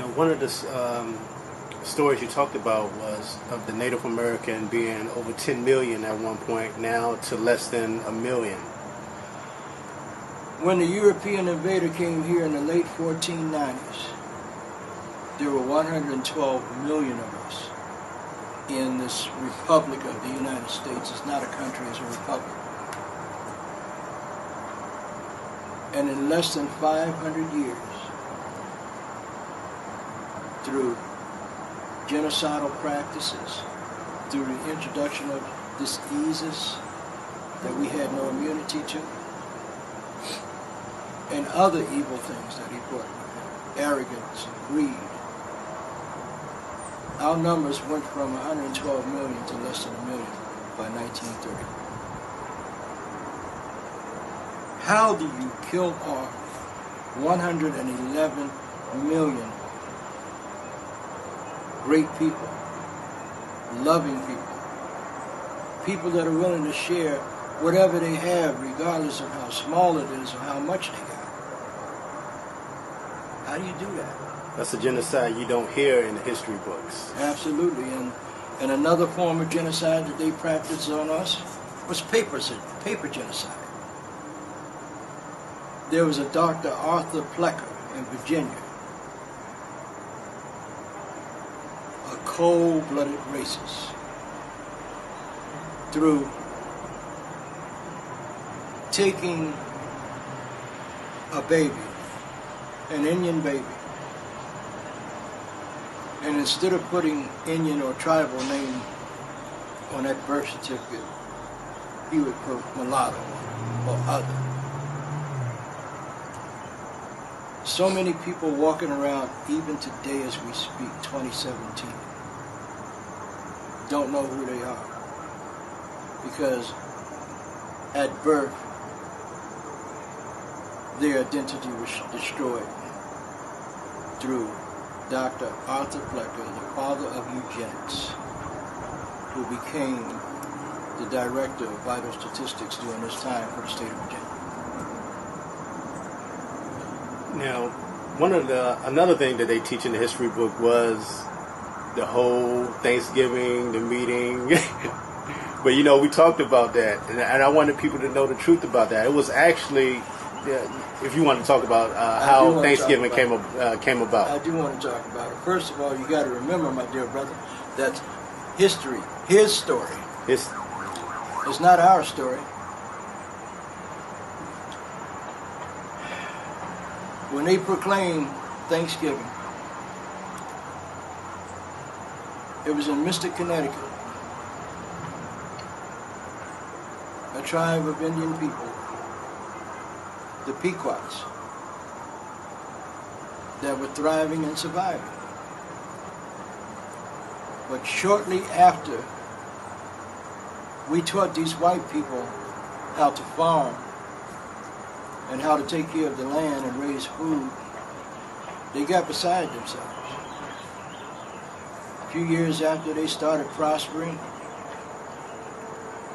One of the stories you talked about was of the Native American being over 10 million at one point, now to less than a million. When the European invader came here in the late 1490s, there were 112 million of us in this Republic of the United States. It's not a country, it's a republic. And in less than 500 years, through genocidal practices, through the introduction of diseases that we had no immunity to, and other evil things that he brought with him, arrogance and greed, our numbers went from 112 million to less than a million by 1930. How do you kill off 111 million great people, loving people, people that are willing to share whatever they have, regardless of how small it is or how much they got? How do you do that? That's a genocide you don't hear in the history books. Absolutely. And another form of genocide that they practiced on us was paper genocide. There was a Dr. Arthur Plecker in Virginia, a cold-blooded racist, through taking a baby, an Indian baby, and instead of putting Indian or tribal name on that birth certificate, he would put mulatto or other. So many people walking around, even today as we speak, 2017, don't know who they are. Because at birth, their identity was destroyed through Dr. Arthur Plecker, the father of eugenics, who became the director of vital statistics during this time for the state of Virginia. Now, another thing that they teach in the history book was the whole Thanksgiving, the meeting. But we talked about that, and I wanted people to know the truth about that. It was actually, if you want to talk about how Thanksgiving came about. I do want to talk about it. First of all, you got to remember, my dear brother, that history, his story, it's not our story. When they proclaimed Thanksgiving, it was in Mystic, Connecticut. A tribe of Indian people, the Pequots, that were thriving and surviving. But shortly after, we taught these white people how to farm and how to take care of the land and raise food. They got beside themselves. A few years after they started prospering,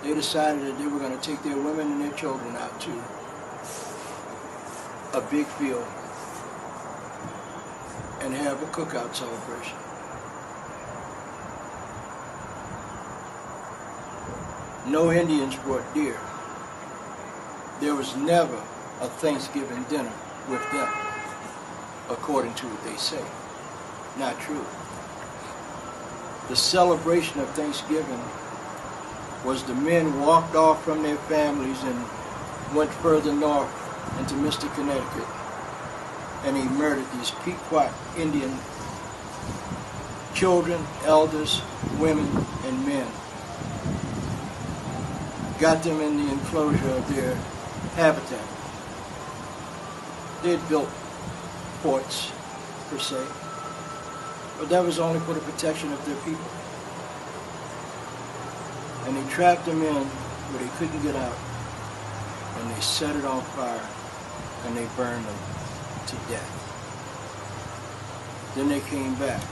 they decided that they were going to take their women and their children out to a big field and have a cookout celebration. No Indians brought deer. There was never a Thanksgiving dinner with them, according to what they say. Not true. The celebration of Thanksgiving was the men walked off from their families and went further north into Mystic, Connecticut, and he murdered these Pequot Indian children, elders, women, and men. Got them in the enclosure of their habitat. They had built forts, per se, but that was only for the protection of their people. And they trapped them in where they couldn't get out, and they set it on fire, and they burned them to death. Then they came back.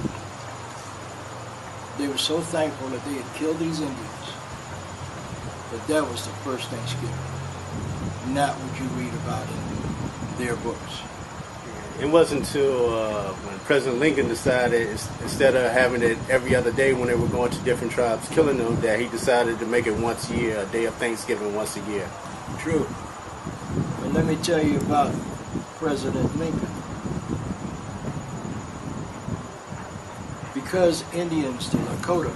They were so thankful that they had killed these Indians, but that was the first Thanksgiving, not what you read about in their books. It wasn't until when President Lincoln decided, instead of having it every other day when they were going to different tribes killing them, that he decided to make it once a year, a day of Thanksgiving once a year. True. And let me tell you about President Lincoln. Because Indians, the Dakota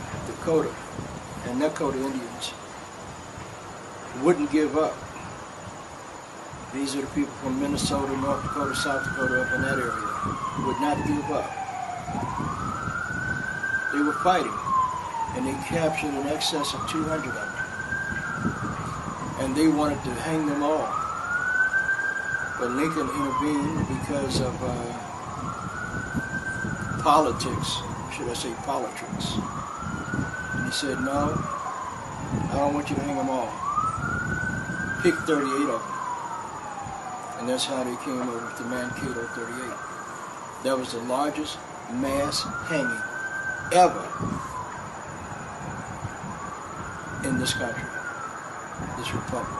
and Nakota Indians wouldn't give up. These are the people from Minnesota, North Dakota, South Dakota, up in that area, would not give up. They were fighting, and they captured in excess of 200 of them. And they wanted to hang them all. But Lincoln intervened because of politics, should I say politics. And he said, no, I don't want you to hang them all. Pick 38 of them. And that's how they came up with the Mankato 38. That was the largest mass hanging ever in this country, this republic.